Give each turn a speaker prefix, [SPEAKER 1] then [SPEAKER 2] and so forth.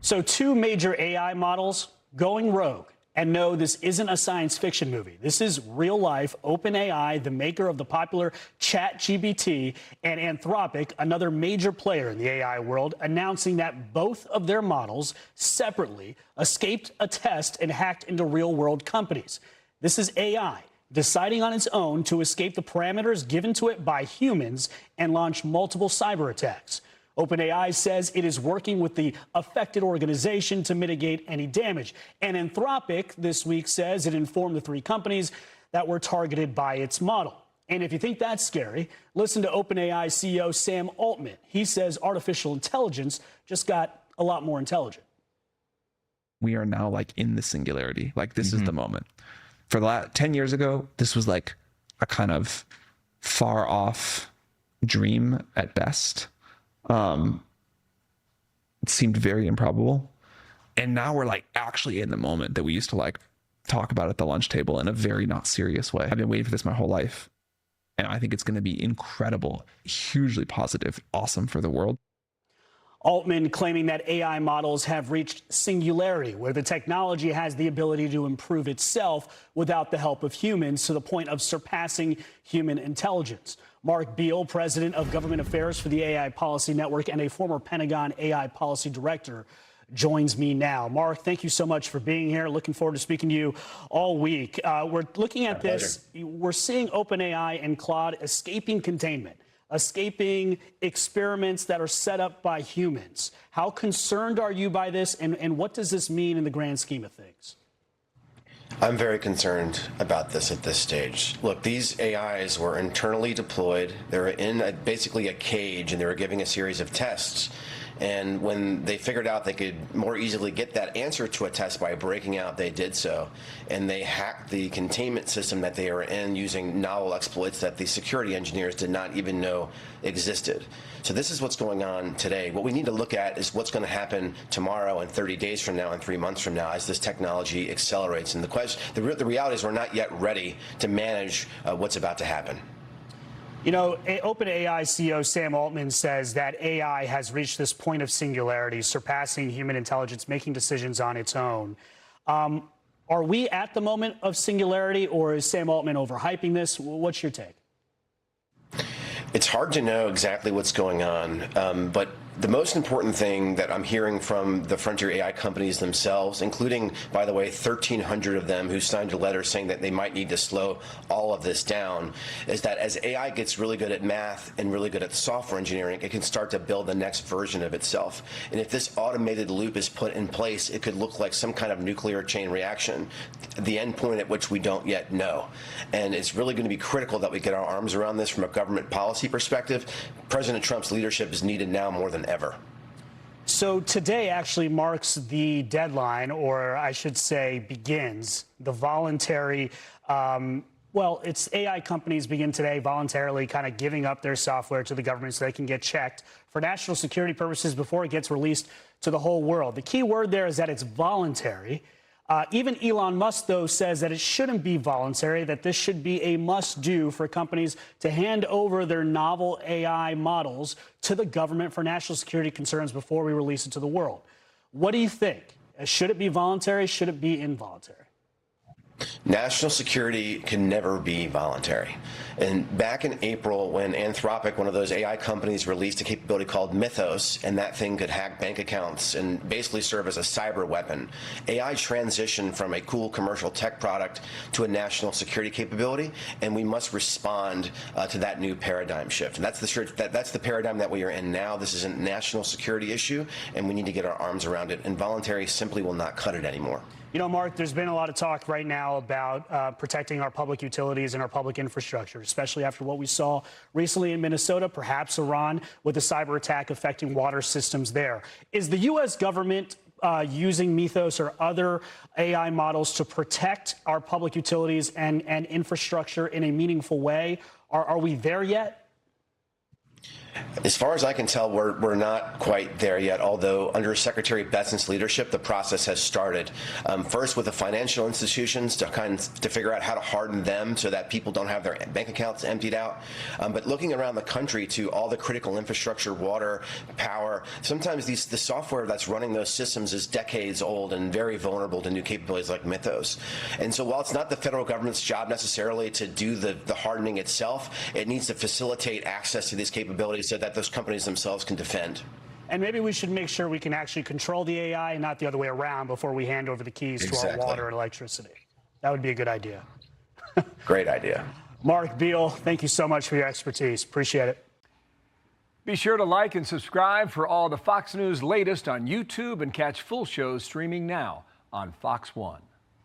[SPEAKER 1] So two major AI models going rogue. And no, this isn't a science fiction movie. This is real life. OpenAI, the maker of the popular ChatGPT, and Anthropic, another major player in the AI world, announcing that both of their models separately escaped a test and hacked into real world companies. This is AI deciding on its own to escape the parameters given to it by humans and launch multiple cyber attacks. OpenAI says it is working with the affected organization to mitigate any damage. And Anthropic this week says it informed the three companies that were targeted by its model. And if you think that's scary, listen to OpenAI CEO Sam Altman. He says artificial intelligence just got a lot more intelligent.
[SPEAKER 2] We are now like in the singularity. Like this is the moment. For the last 10 years ago, this was like a kind of far off dream at best. It seemed very improbable. And now we're like actually in the moment that we used to like talk about at the lunch table in a very not serious way. I've been waiting for this my whole life. And I think it's going to be incredible, hugely positive, awesome for the world.
[SPEAKER 1] Altman claiming that AI models have reached singularity, where the technology has the ability to improve itself without the help of humans to the point of surpassing human intelligence. Mark Beall, president of government affairs for the AI Policy Network and a former Pentagon AI policy director, joins me now. Mark, thank you so much for being here. Looking forward to speaking to you all week. We're looking at this. We're seeing OpenAI and Claude escaping containment, escaping experiments that are set up by humans. How concerned are you by this, and what does this mean in the grand scheme of things?
[SPEAKER 3] I'm very concerned about this at this stage. Look, these AIs were internally deployed. They were in basically a cage, and they were giving a series of tests. And when they figured out they could more easily get that answer to a test by breaking out, they did so. And they hacked the containment system that they were in using novel exploits that the security engineers did not even know existed. So this is what's going on today. What we need to look at is what's going to happen tomorrow and 30 days from now and 3 months from now as this technology accelerates. And the reality is we're not yet ready to manage what's about to happen.
[SPEAKER 1] You know, OpenAI CEO Sam Altman says that AI has reached this point of singularity, surpassing human intelligence, making decisions on its own. Are we at the moment of singularity, or is Sam Altman overhyping this? What's your take?
[SPEAKER 3] It's hard to know exactly what's going on, but the most important thing that I'm hearing from the frontier AI companies themselves, including, by the way, 1,300 of them who signed a letter saying that they might need to slow all of this down, is that as AI gets really good at math and really good at software engineering, it can start to build the next version of itself. And if this automated loop is put in place, it could look like some kind of nuclear chain reaction, the end point at which we don't yet know. And it's really going to be critical that we get our arms around this from a government policy perspective. President Trump's leadership is needed now more than ever.
[SPEAKER 1] So today actually marks the deadline, or I should say begins, the voluntary, well, it's AI companies begin today voluntarily kind of giving up their software to the government so they can get checked for national security purposes before it gets released to the whole world. The key word there is that it's voluntary. Even Elon Musk, though, says that it shouldn't be voluntary, that this should be a must-do for companies to hand over their novel AI models to the government for national security concerns before we release it to the world. What do you think? Should it be voluntary? Should it be involuntary?
[SPEAKER 3] National security can never be voluntary. And back in April, when Anthropic, one of those AI companies, released a capability called Mythos, and that thing could hack bank accounts and basically serve as a cyber weapon, AI transitioned from a cool commercial tech product to a national security capability, and we must respond to that new paradigm shift. And that's the paradigm that we are in now. This is a national security issue, and we need to get our arms around it. And voluntary simply will not cut it anymore.
[SPEAKER 1] You know, Mark, there's been a lot of talk right now about protecting our public utilities and our public infrastructure, especially after what we saw recently in Minnesota, perhaps Iran, with a cyber attack affecting water systems there. Is the U.S. government using Mythos or other AI models to protect our public utilities and infrastructure in a meaningful way? Are we there yet?
[SPEAKER 3] As far as I can tell, we're not quite there yet, although under Secretary Bessent's leadership, the process has started. First with the financial institutions to figure out how to harden them so that people don't have their bank accounts emptied out. But looking around the country to all the critical infrastructure, water, power, sometimes the software that's running those systems is decades old and very vulnerable to new capabilities like Mythos. And so while it's not the federal government's job necessarily to do the hardening itself, it needs to facilitate access to these capabilities so that those companies themselves can defend.
[SPEAKER 1] And maybe we should make sure we can actually control the AI and not the other way around before we hand over the keys to our water and electricity. That would be a good idea.
[SPEAKER 3] Great idea.
[SPEAKER 1] Mark, Beall, thank you so much for your expertise. Appreciate it.
[SPEAKER 4] Be sure to like and subscribe for all the Fox News latest on YouTube and catch full shows streaming now on Fox One.